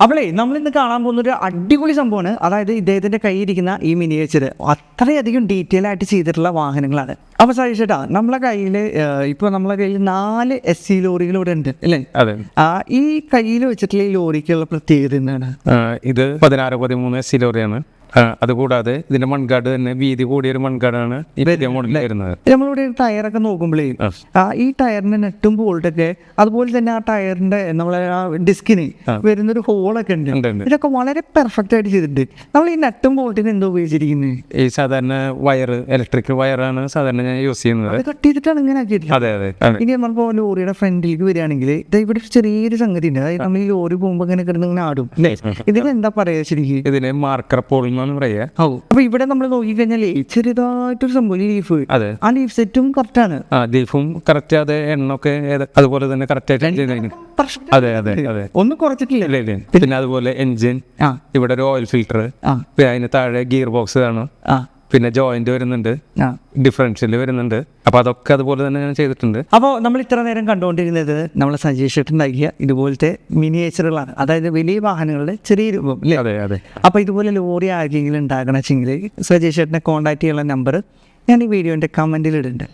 അപ്പോളേ നമ്മളിന്ന് കാണാൻ പോകുന്ന ഒരു അടിപൊളി സംഭവമാണ്. അതായത് ഇദ്ദേഹത്തിന്റെ കയ്യിരിക്കുന്ന ഈ മിനിയേച്ചർ അത്രയധികം ഡീറ്റെയിൽ ആയിട്ട് ചെയ്തിട്ടുള്ള വാഹനങ്ങളാണ്. അപ്പൊ സജീഷേട്ടാ, നമ്മളെ കയ്യിൽ ഇപ്പോൾ നമ്മളെ കയ്യിൽ 4 SC ലോറികൾ ഇവിടെ ഉണ്ട് അല്ലേ? അതെ. ഈ കയ്യിൽ വെച്ചിട്ടുള്ള ഈ ലോറിക്കുള്ള പ്രത്യേകത എന്താണ്? ഇത് 16-13 SC ലോറിയാണ്. അതുകൂടാതെ ഇതിന്റെ മൺകാട് തന്നെ വീതി കൂടിയ ഒരു മൺകാടാണ് ഈ പുതിയ മോഡലിൽ വരുന്നത്. നമ്മളിവിടെ ടയറൊക്കെ നോക്കുമ്പോഴേ ഈ ടയറിന്റെ നെട്ടും ബോൾട്ടൊക്കെ അതുപോലെ തന്നെ ആ ടയറിന്റെ നമ്മളെ ആ ഡിസ്കിന് വരുന്നൊരു ഹോളൊക്കെ ഉണ്ട്. ഇതൊക്കെ വളരെ പെർഫെക്റ്റ് ആയിട്ട് ചെയ്തിട്ടുണ്ട്. നമ്മൾ ഈ നെട്ടും ബോൾട്ടിന് എന്തോ ഉപയോഗിച്ചിരിക്കുന്നത്? ഈ സാധാരണ ഇലക്ട്രിക്കൽ വയറാണ് സാധാരണ ഞാൻ യൂസ് ചെയ്യുന്നത്. കട്ട് ചെയ്തിട്ടാണ് ഇങ്ങനെ ആക്കിയിട്ട്. അതെ അതെ. ഇനി നമ്മളിപ്പോ ലോറിയുടെ ഫ്രണ്ടിലേക്ക് വരികയാണെങ്കിൽ ഇവിടെ ഒരു ചെറിയൊരു സംഗതി ഉണ്ട്. അതായത് നമ്മൾ ഈ ലോറി പോകുമ്പോൾ ഇങ്ങനെ കിടന്ന് ഇങ്ങനെ ആടും അല്ലേ? ഇതിന് എന്താ പറയാ ശരിക്കും? ഇതിന് മാർക്കർ പോൾ എന്നാണ് പറയാ. അപ്പൊ ഇവിടെ നമ്മൾ നോക്കിക്കഴിഞ്ഞാലേ ചെറുതായിട്ടൊരു സംഭവം ലീഫ്. അതെ, ആ ലീഫ് സെറ്റും കറക്റ്റ് ആണ്. ലീഫും കറക്റ്റ്, അതെ, എണ്ണൊക്കെ അതുപോലെ തന്നെ കറക്റ്റ് ആയിട്ട്. അതെ അതെ അതെ, ഒന്നും കുറച്ചിട്ടില്ല. പിന്നെ അതുപോലെ എൻജിൻ, ഇവിടെ ഒരു ഓയിൽ ഫിൽറ്റർ, അതിന് താഴെ ഗിയർ ബോക്സ് ആണ്, പിന്നെ ജോയിന്റ് വരുന്നുണ്ട്, ഡിഫറൻഷ്യൽ വരുന്നുണ്ട്. അപ്പൊ അതൊക്കെ അതുപോലെ തന്നെ ഞാൻ ചെയ്തിട്ടുണ്ട്. അപ്പോൾ നമ്മൾ ഇത്ര നേരം കണ്ടുകൊണ്ടിരുന്നത് നമ്മളെ സജീഷേട്ടുണ്ടാക്കിയ ഇതുപോലത്തെ മിനിയേച്ചറുകളാണ്. അതായത് വലിയ വാഹനങ്ങളുടെ ചെറിയ രൂപം അല്ലേ? അതെ അതെ. അപ്പോൾ ഇതുപോലെ ലോറി ആർക്കെങ്കിലും ഉണ്ടാകണമെങ്കിൽ സജീഷേട്ടിനെ കോൺടാക്ട് ചെയ്യാനുള്ള നമ്പർ ഞാൻ ഈ വീഡിയോന്റെ കമന്റിൽ ഇടുന്നുണ്ട്.